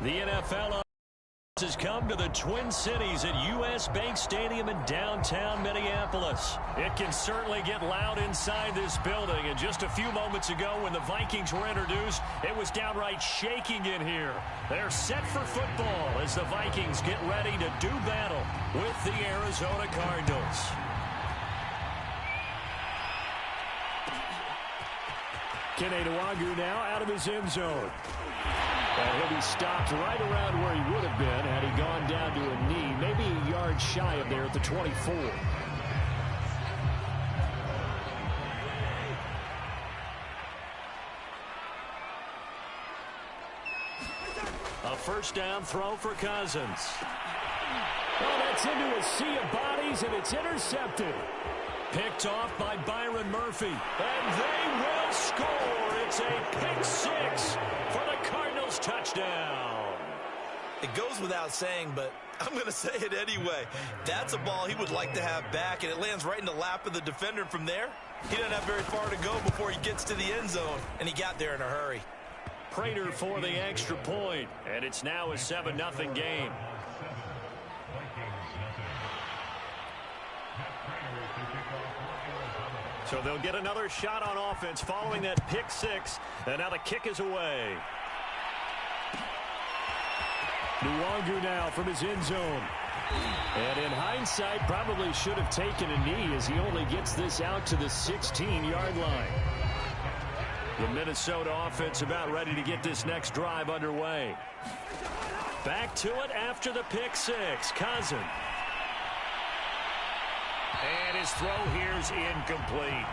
The NFL has come to the Twin Cities at U.S. Bank Stadium in downtown Minneapolis. It can certainly get loud inside this building. And just a few moments ago when the Vikings were introduced, it was downright shaking in here. They're set for football as the Vikings get ready to do battle with the Arizona Cardinals. Kene Nwangwu now out of his end zone. And he'll be stopped right around where he would have been had he gone down to a knee, maybe a yard shy of there at the 24. A first down throw for Cousins. Oh, that's into a sea of bodies, and it's intercepted. Picked off by Byron Murphy. And they will score. It's a pick six for the Cardinals touchdown. It goes without saying, but I'm going to say it anyway. That's a ball he would like to have back, and it lands right in the lap of the defender from there. He doesn't have very far to go before he gets to the end zone, and he got there in a hurry. Prater for the extra point, and it's now a 7-0 game. So they'll get another shot on offense following that pick six, and now the kick is away. Nwangwu now from his end zone. And in hindsight, probably should have taken a knee as he only gets this out to the 16-yard line. The Minnesota offense about ready to get this next drive underway. Back to it after the pick six. Cousins. And his throw here's incomplete.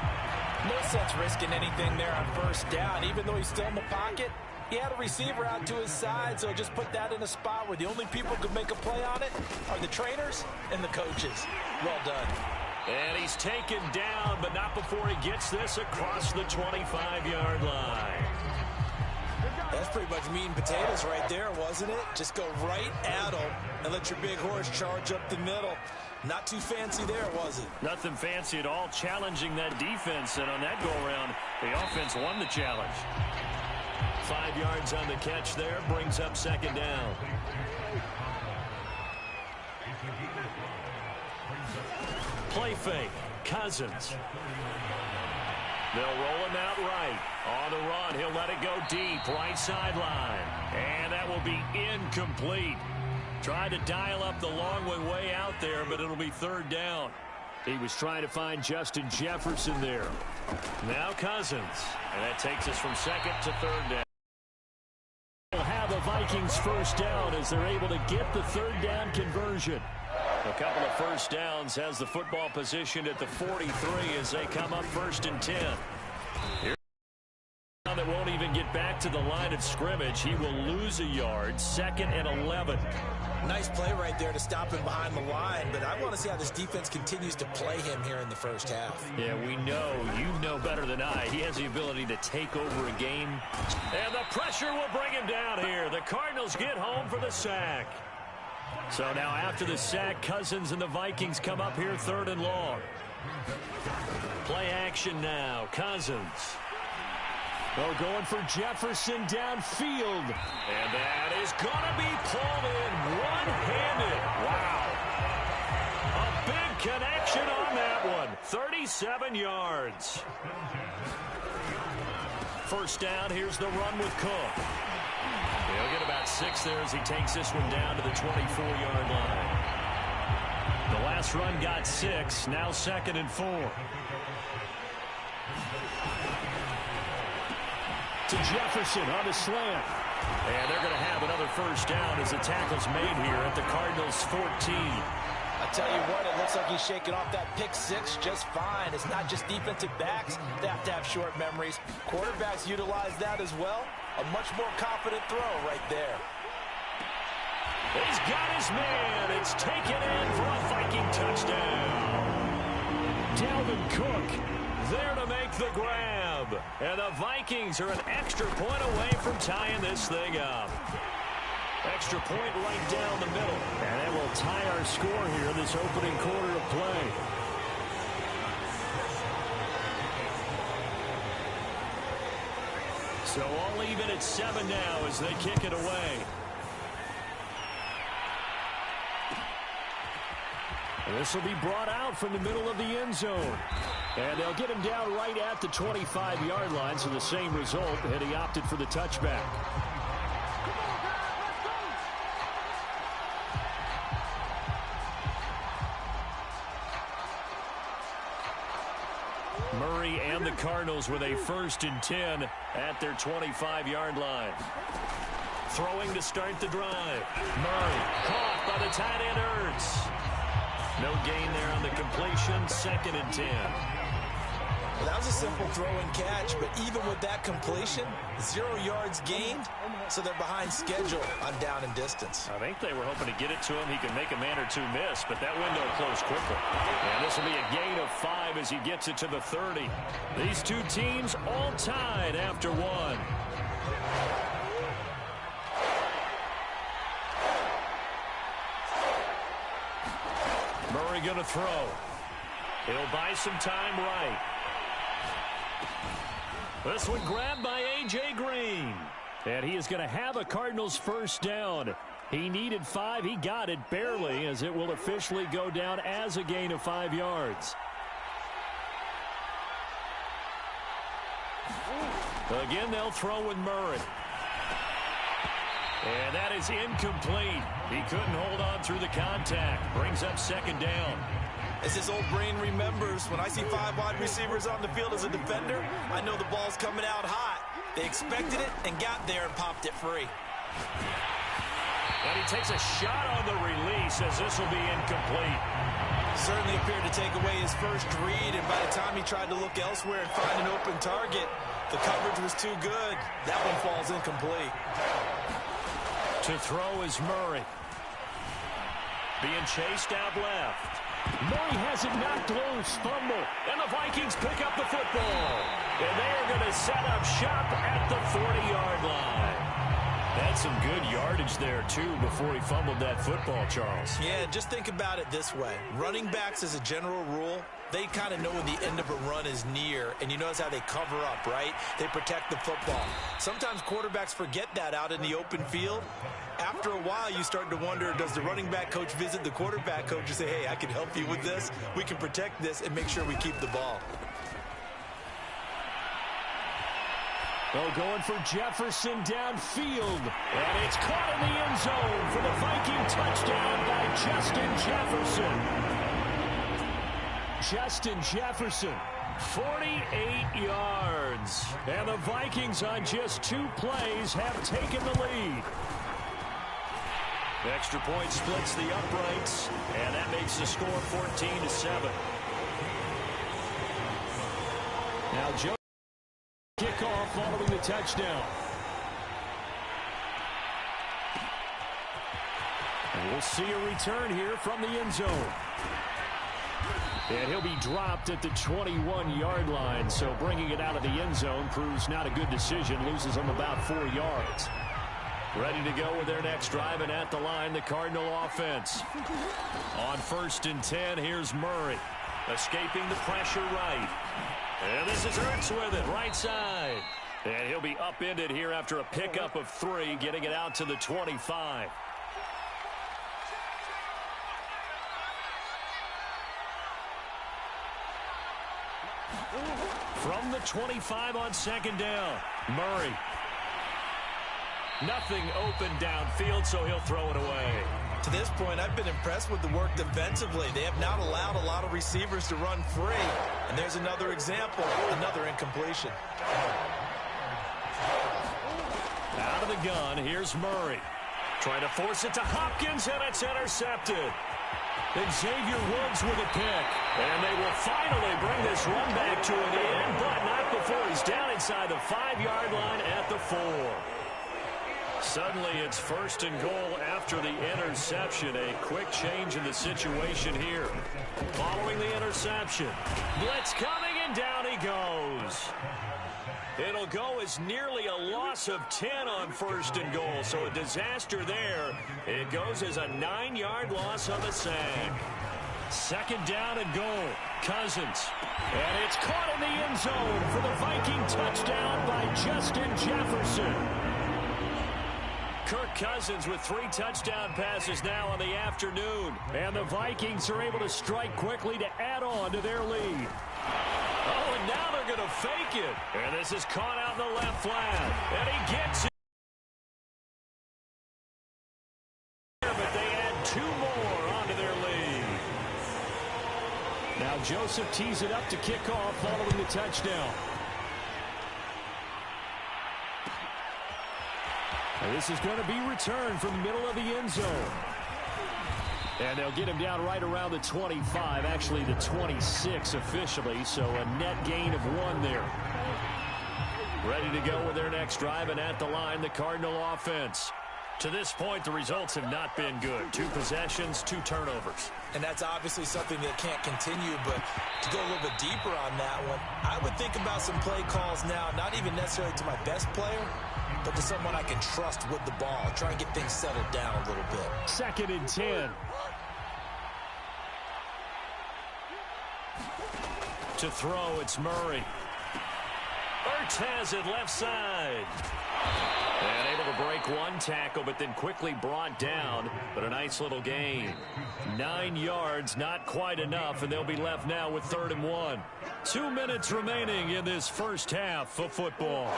No sense risking anything there on first down. Even though he's still in the pocket, he had a receiver out to his side, so just put that in a spot where the only people who could make a play on it are the trainers and the coaches. Well done. And he's taken down, but not before he gets this across the 25-yard line. That's pretty much meat and potatoes right there, wasn't it? Just go right at him and let your big horse charge up the middle. Not too fancy there, was it? Nothing fancy at all, challenging that defense. And on that go-around, the offense won the challenge. 5 yards on the catch there, brings up second down. Play fake, Cousins. They'll roll him out right. On the run, he'll let it go deep, right sideline. And that will be incomplete. Tried to dial up the long way out there, but it'll be third down. He was trying to find Justin Jefferson there. Now Cousins. And that takes us from second to third down. They'll have the Vikings first down as they're able to get the third down conversion. A couple of first downs has the football positioned at the 43 as they come up first and 10. Here's one that won't even get back to the line of scrimmage. He will lose a yard, second and 11. Nice play right there to stop him behind the line, but I want to see how this defense continues to play him here in the first half. Yeah, we know, you know better than I. He has the ability to take over a game. And the pressure will bring him down here. The Cardinals get home for the sack. So now after the sack, Cousins and the Vikings come up here third and long. Play action now. Cousins. Oh, going for Jefferson downfield. And that is going to be pulled in one-handed. Wow. A big connection on that one. 37 yards. First down, here's the run with Cook. He'll get about 6 there as he takes this one down to the 24-yard line. The last run got 6, now second and 4. To Jefferson on the slant. And they're going to have another first down as the tackle's made here at the Cardinals' 14. I tell you what, it looks like he's shaking off that pick six just fine. It's not just defensive backs. They have to have short memories. Quarterbacks utilize that as well. A much more confident throw right there. He's got his man. It's taken in for a Viking touchdown. Dalvin Cook there to make the grab. And the Vikings are an extra point away from tying this thing up. Extra point right down the middle. And it will tie our score here this opening quarter of play. So all even at 7 now as they kick it away. This will be brought out from the middle of the end zone. And they'll get him down right at the 25-yard line, so the same result, and he opted for the touchback. Murray and the Cardinals with a 1st and 10 at their 25-yard line. Throwing to start the drive. Murray caught by the tight end Ertz. No gain there on the completion. 2nd and 10. Well, that was a simple throw and catch, but even with that completion, 0 yards gained, so they're behind schedule on down and distance. I think they were hoping to get it to him. He could make a man or two miss, but that window closed quickly. And this will be a gain of 5 as he gets it to the 30. These two teams all tied after 1. Murray going to throw. He'll buy some time right. This one grabbed by A.J. Green. And he is going to have a Cardinals 1st down. He needed 5. He got it barely, as it will officially go down as a gain of 5 yards. Again, they'll throw with Murray. And that is incomplete. He couldn't hold on through the contact. Brings up 2nd down. As his old brain remembers, when I see 5 wide receivers on the field as a defender, I know the ball's coming out hot. They expected it and got there and popped it free. And he takes a shot on the release, as this will be incomplete. Certainly appeared to take away his first read, and by the time he tried to look elsewhere and find an open target, the coverage was too good. That one falls incomplete. To throw is Murray. Being chased out left. Murray has it knocked loose. Fumble. And the Vikings pick up the football. And they are going to set up shop at the 40-yard line. That's some good yardage there, too, before he fumbled that football, Charles. Yeah, just think about it this way. Running backs, as a general rule, they kind of know when the end of a run is near, and you notice how they cover up, right? They protect the football. Sometimes quarterbacks forget that out in the open field. After a while, you start to wonder, does the running back coach visit the quarterback coach and say, hey, I can help you with this, we can protect this, and make sure we keep the ball. Oh, going for Jefferson downfield. And it's caught in the end zone for the Viking touchdown by Justin Jefferson. Justin Jefferson, 48 yards. And the Vikings on just 2 plays have taken the lead. The extra point splits the uprights, and that makes the score 14-7. Now, Joe. Kickoff following the touchdown. And we'll see a return here from the end zone. And he'll be dropped at the 21-yard line, so bringing it out of the end zone proves not a good decision. Loses them about 4 yards. Ready to go with their next drive, and at the line, the Cardinal offense. On 1st and 10, here's Murray. Escaping the pressure right. And this is Ertz with it, right side. And he'll be upended here after a pickup of 3, getting it out to the 25. From the 25 on 2nd down, Murray. Nothing open downfield, so he'll throw it away. To this point, I've been impressed with the work defensively. They have not allowed a lot of receivers to run free. And there's another example, another incompletion. Out of the gun, here's Murray. Trying to force it to Hopkins, and it's intercepted. Then Xavier Woods with a pick. And they will finally bring this run back to an end, but not before he's down inside the 5-yard line at the 4. Suddenly, it's 1st and goal after the interception. A quick change in the situation here. Following the interception. Blitz coming, and down he goes. It'll go as nearly a loss of 10 on 1st and goal, so a disaster there. It goes as a 9-yard loss on the sack. 2nd down and goal. Cousins. And it's caught in the end zone for the Viking touchdown by Justin Jefferson. Kirk Cousins with 3 touchdown passes now on the afternoon. And the Vikings are able to strike quickly to add on to their lead. Oh, and now they're going to fake it. And this is caught out in the left flat. And he gets it. But they add 2 more onto their lead. Now Joseph tees it up to kick off following the touchdown. And this is going to be returned from the middle of the end zone. And they'll get him down right around the 25, actually the 26 officially, so a net gain of 1 there. Ready to go with their next drive, and at the line, the Cardinal offense. To this point, the results have not been good. 2 possessions, 2 turnovers. And that's obviously something that can't continue, but to go a little bit deeper on that one, I would think about some play calls now, not even necessarily to my best player, but to someone I can trust with the ball. Try and get things settled down a little bit. 2nd and 10. To throw, it's Murray. Ertz has it left side. And able to break 1 tackle, but then quickly brought down. But a nice little gain. 9 yards, not quite enough, and they'll be left now with 3rd and 1. 2 minutes remaining in this first half of football.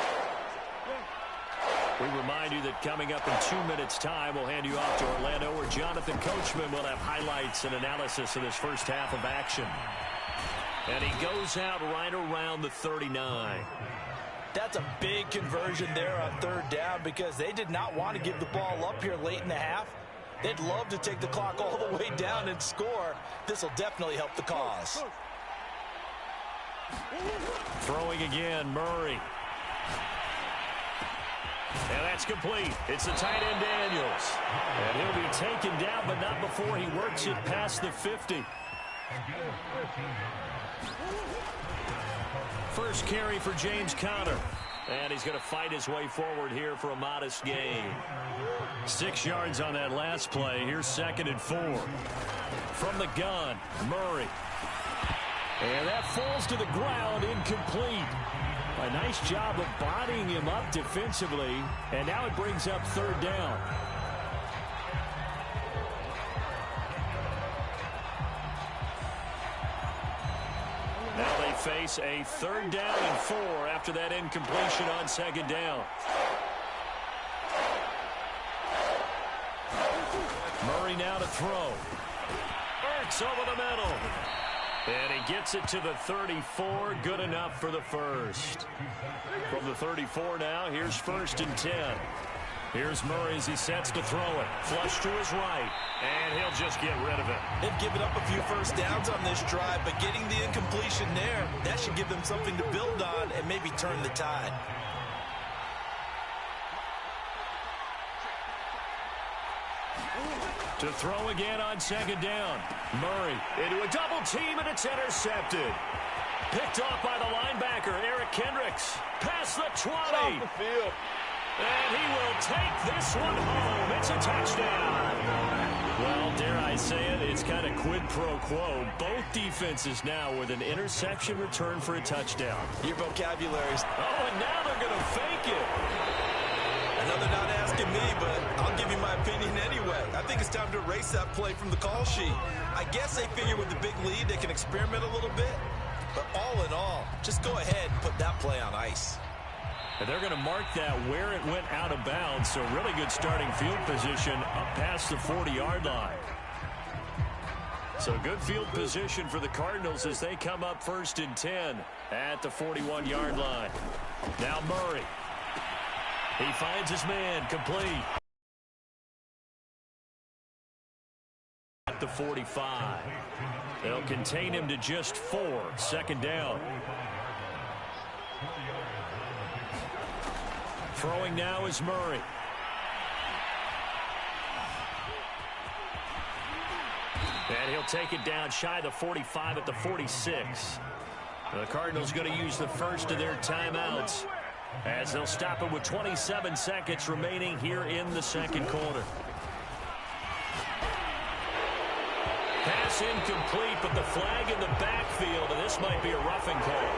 We remind you that coming up in 2 minutes' time, we'll hand you off to Orlando, where Jonathan Coachman will have highlights and analysis of this first half of action. And he goes out right around the 39. That's a big conversion there on 3rd down because they did not want to give the ball up here late in the half. They'd love to take the clock all the way down and score. This will definitely help the cause. Throwing again, Murray. And that's complete. It's the tight end, Daniels. And he'll be taken down, but not before he works it past the 50. First carry for James Conner. And he's going to fight his way forward here for a modest gain. 6 yards on that last play. Here's 2nd and 4. From the gun, Murray. And that falls to the ground, incomplete. A nice job of bodying him up defensively. And now it brings up 3rd down. Now they face a 3rd down and 4 after that incompletion on 2nd down. Murray now to throw. Ertz over the middle. And he gets it to the 34. Good enough for the first. From the 34 now, here's 1st and 10. Here's Murray as he sets to throw it. Flush to his right. And he'll just get rid of it. They've given up a few first downs on this drive, but getting the incompletion there, that should give them something to build on and maybe turn the tide. To throw again on 2nd down. Murray into a double team, and it's intercepted. Picked off by the linebacker, Eric Kendricks. Past the 20. Off the field. And he will take this one home. It's a touchdown. Well, dare I say it, it's kind of quid pro quo. Both defenses now with an interception return for a touchdown. Your vocabulary's... Oh, and now they're going to fake it. I know they're not asking me, but I'll give you my opinion anyway. I think it's time to erase that play from the call sheet. I guess they figure with the big lead they can experiment a little bit. But all in all, just go ahead and put that play on ice. And they're going to mark that where it went out of bounds. So really good starting field position up past the 40-yard line. So good field position for the Cardinals as they come up 1st and 10 at the 41-yard line. Now Murray. He finds his man, complete. At the 45. They'll contain him to just 4. 2nd down. Throwing now is Murray. And he'll take it down shy of the 45 at the 46. The Cardinals going to use the first of their timeouts as they'll stop it with 27 seconds remaining here in the 2nd quarter. Pass incomplete, but the flag in the backfield, and this might be a roughing call.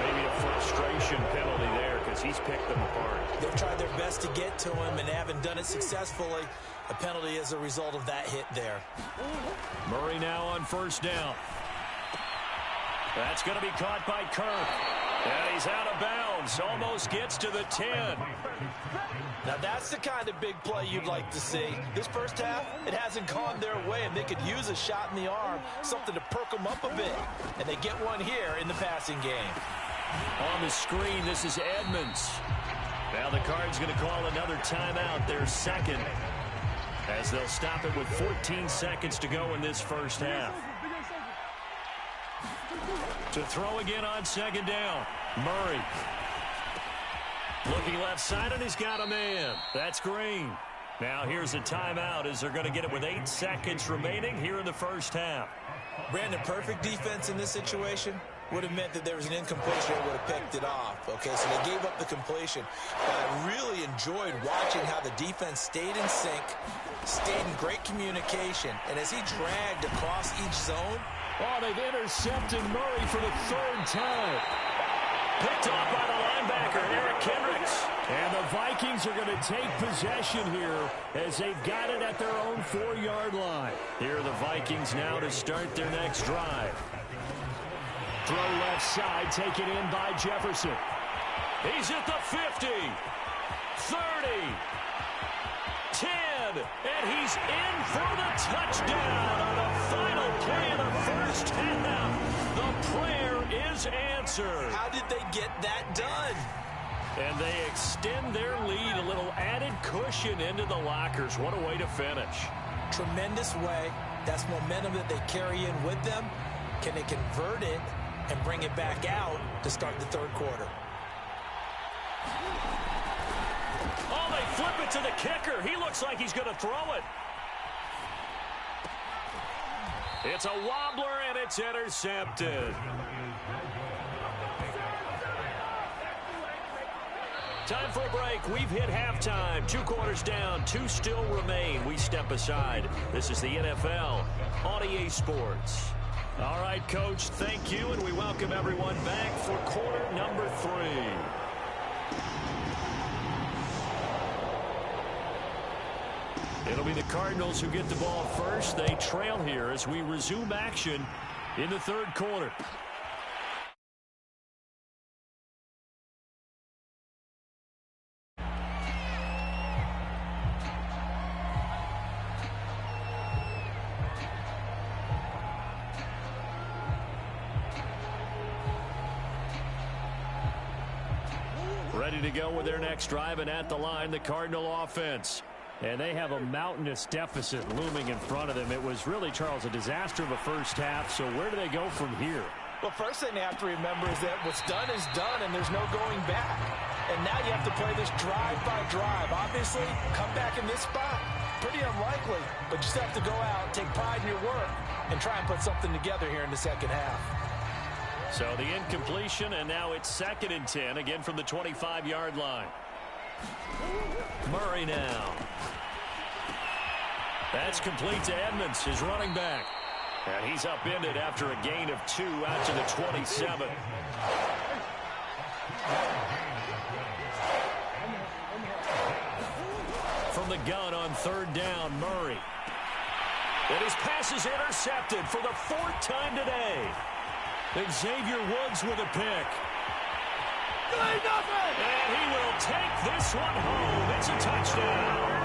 Maybe a frustration penalty there. as he's picked them apart. They've tried their best to get to him and haven't done it successfully. A penalty as a result of that hit there. Murray now on first down. That's going to be caught by Kirk. And he's out of bounds. Almost gets to the 10. Now that's the kind of big play you'd like to see. This first half, it hasn't gone their way, and they could use a shot in the arm, something to perk them up a bit. And they get one here in the passing game. On the screen, this is Edmonds. Now the Cards going to call another timeout, their second, as they'll stop it with 14 seconds to go in this first half. To throw again on second down, Murray. Looking left side, and he's got a man. That's Green. Now here's a timeout as they're going to get it with 8 seconds remaining here in the first half. Brandon, perfect defense in this situation would have meant that there was an incompletion that would have picked it off. Okay, so they gave up the completion. But I really enjoyed watching how the defense stayed in sync, stayed in great communication, and as he dragged across each zone. Oh, they've intercepted Murray for the 3rd time. Picked off by the linebacker, Eric Kendricks. And the Vikings are going to take possession here as they've got it at their own 4-yard line. Here are the Vikings now to start their next drive. Throw left side, taken in by Jefferson. He's at the 50, 30, 10, and he's in for the touchdown on the final play of the first half. The prayer is answered. How did they get that done? And they extend their lead, a little added cushion into the lockers. What a way to finish. Tremendous way. That's momentum that they carry in with them. Can they convert it and bring it back out to start the 3rd quarter? Oh, they flip it to the kicker. He looks like he's going to throw it. It's a wobbler, and it's intercepted. Time for a break. We've hit halftime. 2 quarters down. 2 still remain. We step aside. This is the NFL on EA Sports. All right, Coach, thank you, and we welcome everyone back for quarter number 3. It'll be the Cardinals who get the ball first. They trail here as we resume action in the 3rd quarter. Ready to go with their next drive, and at the line, the Cardinal offense. And they have a mountainous deficit looming in front of them. It was really, Charles, a disaster of a first half. So where do they go from here? Well, first thing they have to remember is that what's done is done, and there's no going back. And now you have to play this drive by drive. Obviously, come back in this spot, pretty unlikely. But you still have to go out, take pride in your work, and try and put something together here in the second half. So the incompletion, and now it's 2nd and 10, again from the 25-yard line. Murray now. That's complete to Edmonds, his running back. And he's upended after a gain of 2 out to the 27. From the gun on 3rd down, Murray. And his pass is intercepted for the 4th time today. Xavier Woods with a pick. And he will take this one home. It's a touchdown.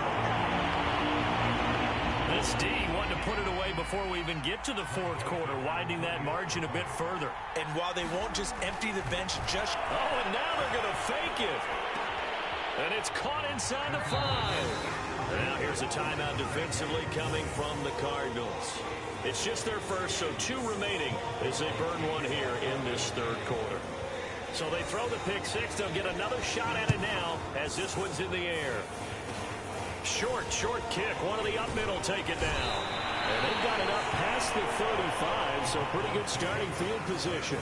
This D wanted to put it away before we even get to the 4th quarter, widening that margin a bit further. And while they won't just empty the bench just... Oh, and now they're going to fake it. And it's caught inside the 5. And now here's a timeout defensively coming from the Cardinals. It's just their first, so 2 remaining as they burn one here in this 3rd quarter. So they throw the pick 6. They'll get another shot at it now as this one's in the air. Short kick. One of the up middle take it down. And they've got it up past the 35, so pretty good starting field position.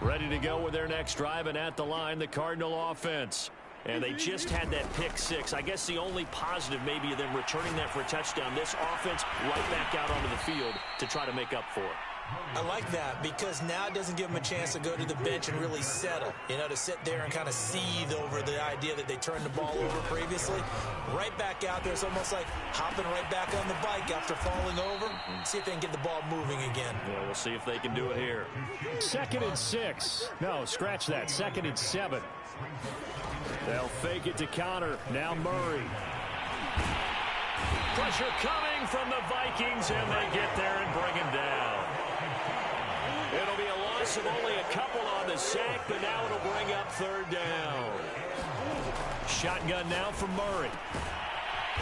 Ready to go with their next drive, and at the line, the Cardinal offense. And they just had that pick six. I guess the only positive maybe of them returning that for a touchdown. This offense right back out onto the field to try to make up for it. I like that because now it doesn't give them a chance to go to the bench and really settle, to sit there and kind of seethe over the idea that they turned the ball over previously. Right back out there, it's almost like hopping right back on the bike after falling over. See if they can get the ball moving again. Yeah, we'll see if they can do it here. 2nd and 6. No, scratch that. 2nd and 7. They'll fake it to counter. Now Murray. Pressure coming from the Vikings, and they get there and bring him down. It'll be a loss of only a couple on the sack, but now it'll bring up 3rd down. Shotgun now for Murray.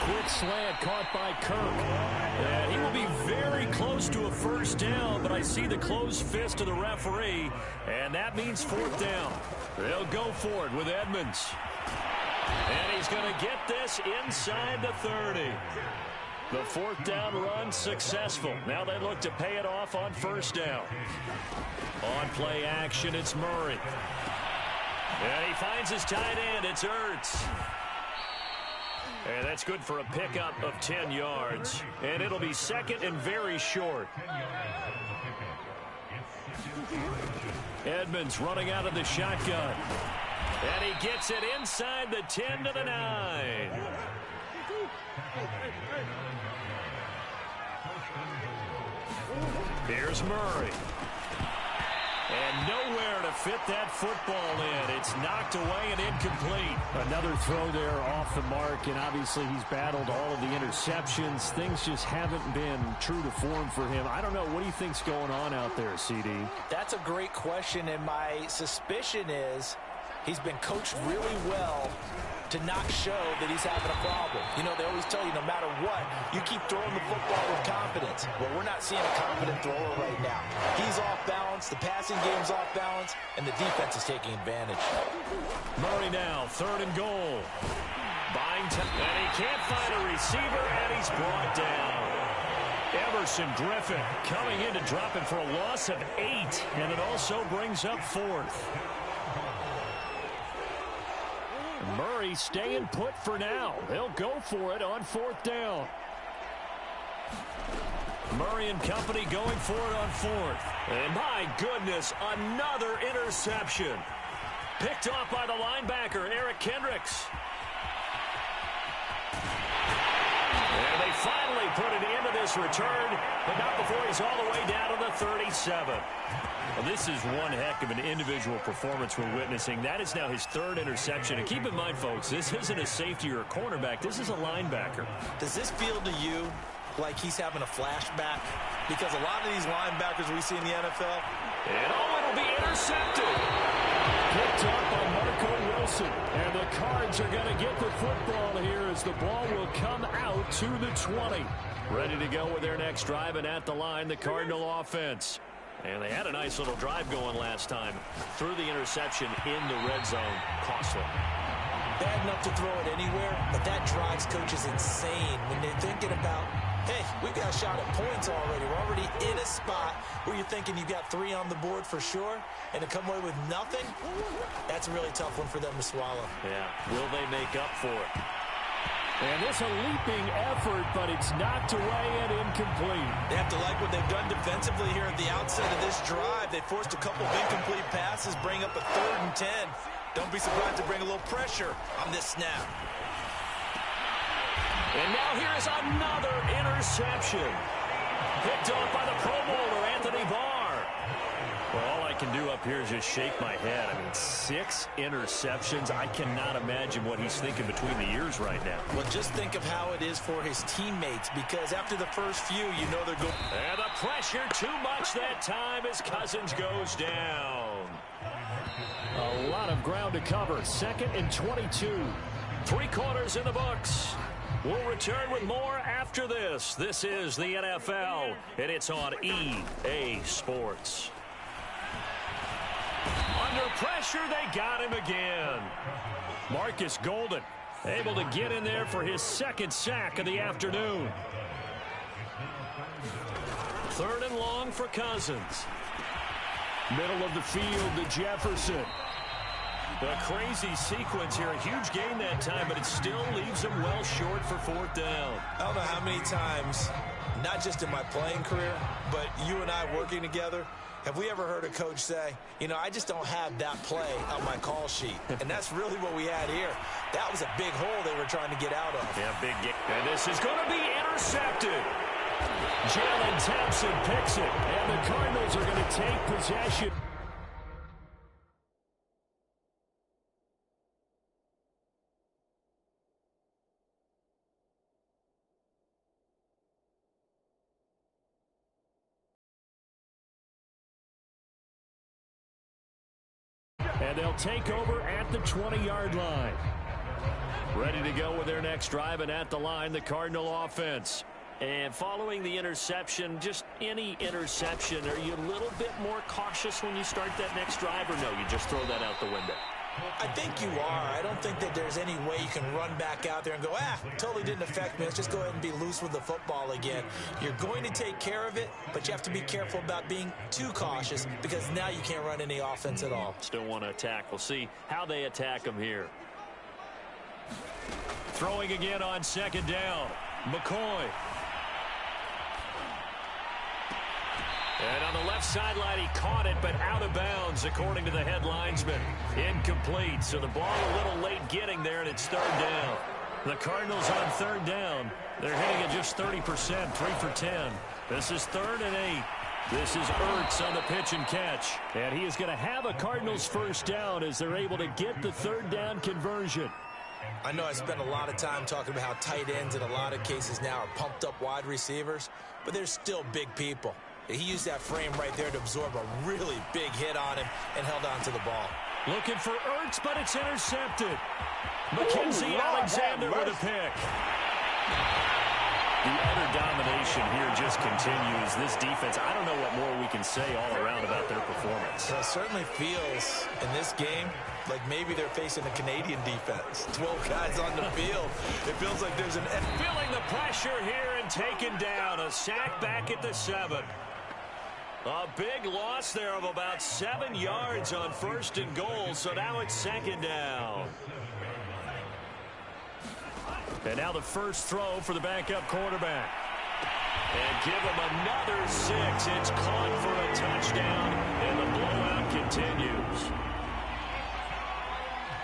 Quick slant caught by Kirk. And he will be very close to a 1st down, but I see the closed fist of the referee, and that means 4th down. They'll go for it with Edmonds. And he's going to get this inside the 30. The 4th down run successful. Now they look to pay it off on 1st down. On play action, it's Murray. And he finds his tight end. It's Ertz. And that's good for a pickup of 10 yards. And it'll be 2nd and very short. Edmonds running out of the shotgun. And he gets it inside the 10 to the 9. Here's Murray. And nowhere to fit that football in. It's knocked away and incomplete. Another throw there off the mark, and obviously he's battled all of the interceptions. Things just haven't been true to form for him. I don't know. What do you think's going on out there, CD? That's a great question, and my suspicion is he's been coached really well to not show that he's having a problem. They always tell you no matter what, you keep throwing the football with confidence. Well, we're not seeing a confident thrower right now. He's off balance, the passing game's off balance, and the defense is taking advantage. Murray now, 3rd and goal. Buying time, and he can't find a receiver, and he's brought down. Emerson Griffin coming in to drop him for a loss of 8, and it also brings up 4th. Murray staying put for now. They'll go for it on 4th down. Murray and company going for it on 4th. And my goodness, another interception. Picked off by the linebacker, Eric Kendricks. And they finally put an end to this return, but not before he's all the way down to the 37. Well, this is one heck of an individual performance we're witnessing. That is now his 3rd interception. And keep in mind, folks, this isn't a safety or a cornerback. This is a linebacker. Does this feel to you like he's having a flashback? Because a lot of these linebackers we see in the NFL. And it'll be intercepted. Picked up by Marco Wilson. And the Cards are going to get the football here as the ball will come out to the 20. Ready to go with their next drive, and at the line, the Cardinal offense. And they had a nice little drive going last time. Threw the interception in the red zone. Costly. Bad enough to throw it anywhere, but that drives coaches insane when they're thinking about, hey, we've got a shot at points already. We're already in a spot where you're thinking you've got 3 on the board for sure, and to come away with nothing, that's a really tough one for them to swallow. Yeah. Will they make up for it? And this a leaping effort, but it's knocked away and incomplete. They have to like what they've done defensively here at the outset of this drive. They forced a couple of incomplete passes, bring up a 3rd and 10. Don't be surprised to bring a little pressure on this snap. And now here is another interception. Picked off by the Pro Bowler, Anthony Barr. Well, all I can do up here is just shake my head. I mean, 6 interceptions. I cannot imagine what he's thinking between the ears right now. Well, just think of how it is for his teammates, because after the first few, you know they're going. And the pressure too much that time as Cousins goes down. A lot of ground to cover. 2nd and 22. 3 quarters in the books. We'll return with more after this. This is the NFL, and it's on EA Sports. Under pressure, they got him again. Marcus Golden able to get in there for his 2nd sack of the afternoon. 3rd and long for Cousins. Middle of the field to Jefferson. A crazy sequence here. A huge gain that time, but it still leaves them well short for fourth down. I don't know how many times, not just in my playing career, but you and I working together, have we ever heard a coach say, you know, I just don't have that play on my call sheet. And that's really what we had here. That was a big hole they were trying to get out of. Yeah, big game. And this is going to be intercepted. Jalen Thompson picks it, and the Cardinals are going to take possession. And they'll take over at the 20-yard line. Ready to go with their next drive, and at the line, the Cardinal offense. And following the interception, just any interception, are you a little bit more cautious when you start that next drive, or no, you just throw that out the window? I think you are. I don't think that there's any way you can run back out there and go, totally didn't affect me. Let's just go ahead and be loose with the football again. You're going to take care of it, but you have to be careful about being too cautious because now you can't run any offense at all. Still want to attack. We'll see how they attack them here. Throwing again on second down. McCoy. And on the left sideline, he caught it, but out of bounds, according to the head linesman. Incomplete, so the ball a little late getting there, and it's third down. The Cardinals on third down. They're hitting at just 30%, 3 for 10. This is 3rd and 8. This is Ertz on the pitch and catch. And he is going to have a Cardinals first down as they're able to get the third down conversion. I know I spent a lot of time talking about how tight ends in a lot of cases now are pumped up wide receivers, but they're still big people. He used that frame right there to absorb a really big hit on him and held on to the ball. Looking for Ertz, but it's intercepted. Mackenzie Alexander with a pick. The utter domination here just continues. This defense, I don't know what more we can say all around about their performance. Well, it certainly feels in this game like maybe they're facing a Canadian defense. 12 guys on the field. It feels like there's an... Feeling the pressure here and taken down. A sack back at the 7. A big loss there of about 7 yards on 1st and goal, so now it's 2nd down. And now the first throw for the backup quarterback. And give him another 6. It's caught for a touchdown, and the blowout continues.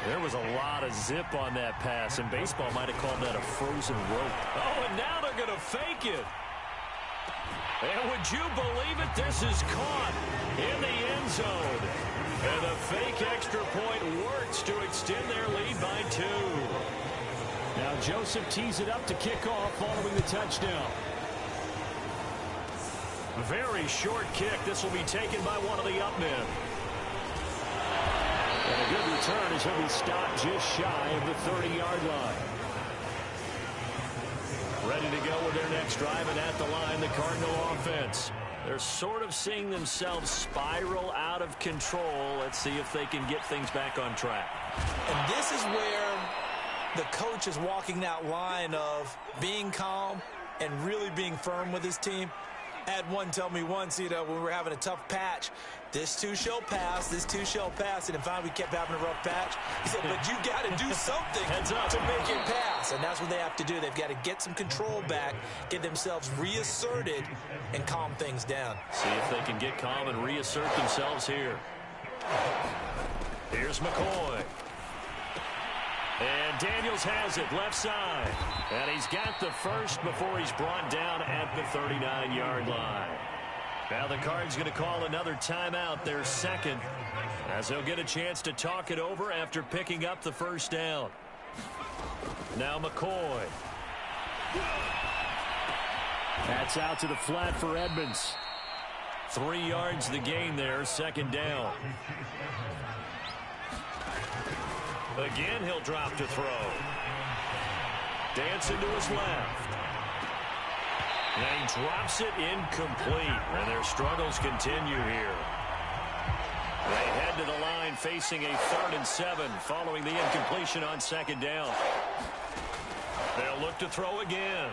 There was a lot of zip on that pass, and baseball might have called that a frozen rope. Oh, and now they're going to fake it. And would you believe it? This is caught in the end zone. And the fake extra point works to extend their lead by 2. Now Joseph tees it up to kick off following the touchdown. Very short kick. This will be taken by one of the up men. And a good return as he'll be stopped just shy of the 30-yard line. Ready to go with their next drive, and at the line, the Cardinal offense. They're sort of seeing themselves spiral out of control. Let's see if they can get things back on track. And this is where the coach is walking that line of being calm and really being firm with his team. I had one tell me once, you know, when we were having a tough patch, this too shall pass, this too shall pass. And then finally we kept having a rough patch. He said, but you got to do something to make it pass. And that's what they have to do. They've got to get some control back, get themselves reasserted, and calm things down. See if they can get calm and reassert themselves here. Here's McCoy. And Daniels has it, left side. And he's got the first before he's brought down at the 39-yard line. Now the Cards going to call another timeout, their second, as they'll get a chance to talk it over after picking up the first down. Now McCoy. That's out to the flat for Edmonds. 3 yards the gain there, 2nd down. Again, he'll drop to throw. Dancing to his left. And he drops it incomplete. And their struggles continue here. They head to the line facing a 3rd and 7 following the incompletion on 2nd down. They'll look to throw again.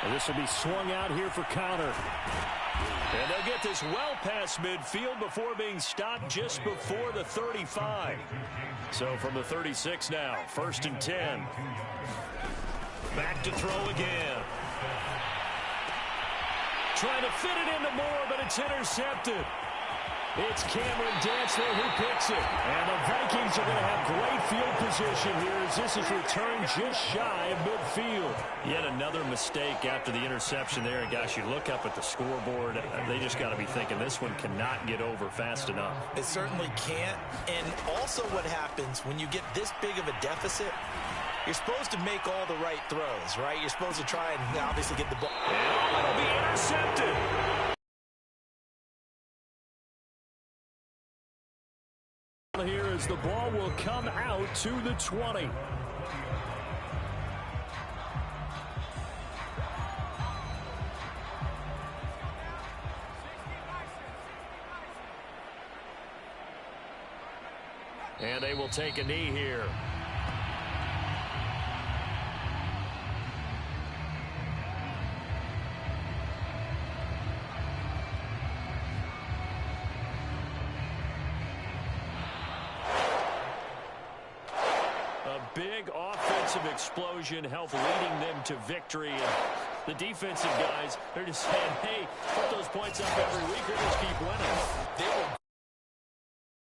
And this will be swung out here for counter. And they'll get this well past midfield before being stopped just before the 35. So from the 36 now, 1st and 10. Back to throw again. Trying to fit it into Moore, but it's intercepted. It's Cameron Dantzler who picks it. And the Vikings are going to have great field position here as this is returned just shy of midfield. Yet another mistake after the interception there. And gosh, you look up at the scoreboard, they just got to be thinking this one cannot get over fast enough. It certainly can't. And also what happens when you get this big of a deficit, you're supposed to make all the right throws, right? You're supposed to try and obviously get the ball. And it'll be intercepted. Here as the ball will come out to the 20. And they will take a knee here. Big offensive explosion helped leading them to victory. And the defensive guys, they're just saying, hey, put those points up every week or just keep winning. They were